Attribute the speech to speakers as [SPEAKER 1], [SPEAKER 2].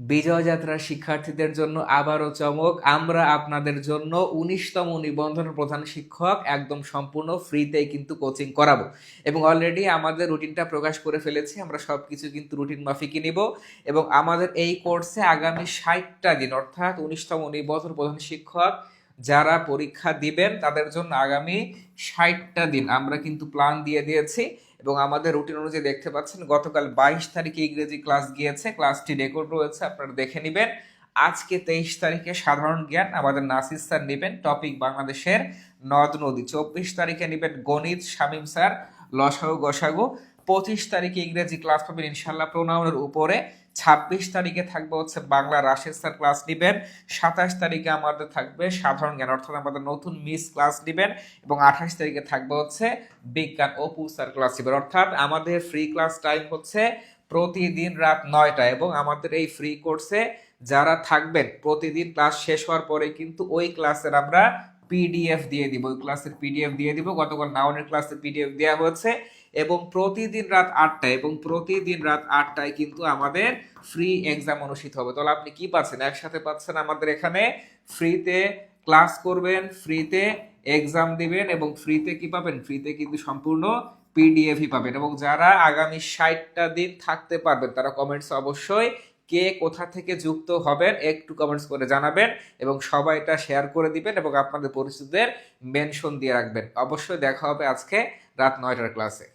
[SPEAKER 1] বিজয় যাত্রার শিক্ষার্থীদের জন্য আবারও চমক। আমরা আপনাদের জন্য 19তম নিবন্ধনের প্রধান শিক্ষক একদম সম্পূর্ণ ফ্রিতেই কিন্তু কোচিং করাবো এবং অলরেডি আমাদের রুটিনটা প্রকাশ করে ফেলেছি। আমরা সবকিছু কিন্তু রুটিন মাফিকই নিব এবং আমাদের এই কোর্সে আগামী 60টা দিন অর্থাৎ 19তম নিবন্ধন প্রধান শিক্ষক যারা পরীক্ষা দিবেন তাদের জন্য আগামী 60টা দিন আমরা কিন্তু প্ল্যান দিয়ে দিয়েছি এবং আমাদের রুটিন অনুযায়ী দেখতে পাচ্ছেন গতকাল 22 তারিখে ইংরেজি ক্লাস গিয়েছে, ক্লাসটি রেকর্ড রয়েছে, আপনারা দেখে নেবেন। আজকে 23 তারিখে সাধারণ জ্ঞান আমাদের নাসির স্যার নেবেন, টপিক বাংলাদেশের নদ নদী। 24 তারিখে নেবেন গণিত শামীম স্যার, লসাগু গসাগু। 25 তারিখে ইংরেজি ক্লাস পাবেন ইনশাল্লাহ প্রোনাউনের উপরে। 26 তারিখে থাকবে হচ্ছে বাংলা রাশেদ স্যার ক্লাস নেবেন। 27 তারিখে আমাদের থাকবে সাধারণ জ্ঞান অর্থাৎ আমাদের নতুন মিস ক্লাস নেবেন এবং 28 তারিখে থাকবে হচ্ছে বিজ্ঞান অপু স্যার ক্লাস নেবেন। অর্থাৎ আমাদের ফ্রি ক্লাস টাইম হচ্ছে প্রতিদিন রাত 9টা এবং আমাদের এই ফ্রি কোর্সে যারা থাকবেন প্রতিদিন ক্লাস শেষ হওয়ার পরে কিন্তু ওই ক্লাসের আমরা পিডিএফ দিয়ে দিব, ওই ক্লাসের পিডিএফ দিয়ে দিব। গতকাল নাউনের ক্লাসের পিডিএফ দেওয়া হয়েছে এবং প্রতিদিন রাত 8টায় এবং প্রতিদিন রাত 8টায় কিন্তু আমাদের ফ্রি এক্সাম অনুষ্ঠিত হবে। তাহলে আপনি কি পাচ্ছেন? একসাথে পাচ্ছেন আমাদের এখানে ফ্রিতে ক্লাস করবেন, ফ্রিতে এক্সাম দিবেন এবং ফ্রিতে কি পাবেন? ফ্রিতে কিন্তু সম্পূর্ণ পিডিএফই পাবেন। এবং যারা আগামী 60টা দিন থাকতে পারবেন তারা কমেন্টস অবশ্যই কে কোথা থেকে যুক্ত হবেন একটু কমেন্টস করে জানাবেন এবং সবাই এটা শেয়ার করে দিবেন এবং আপনাদের পরিচিতদের মেনশন দিয়ে রাখবেন। অবশ্যই দেখা হবে আজকে রাত 9টার ক্লাসে।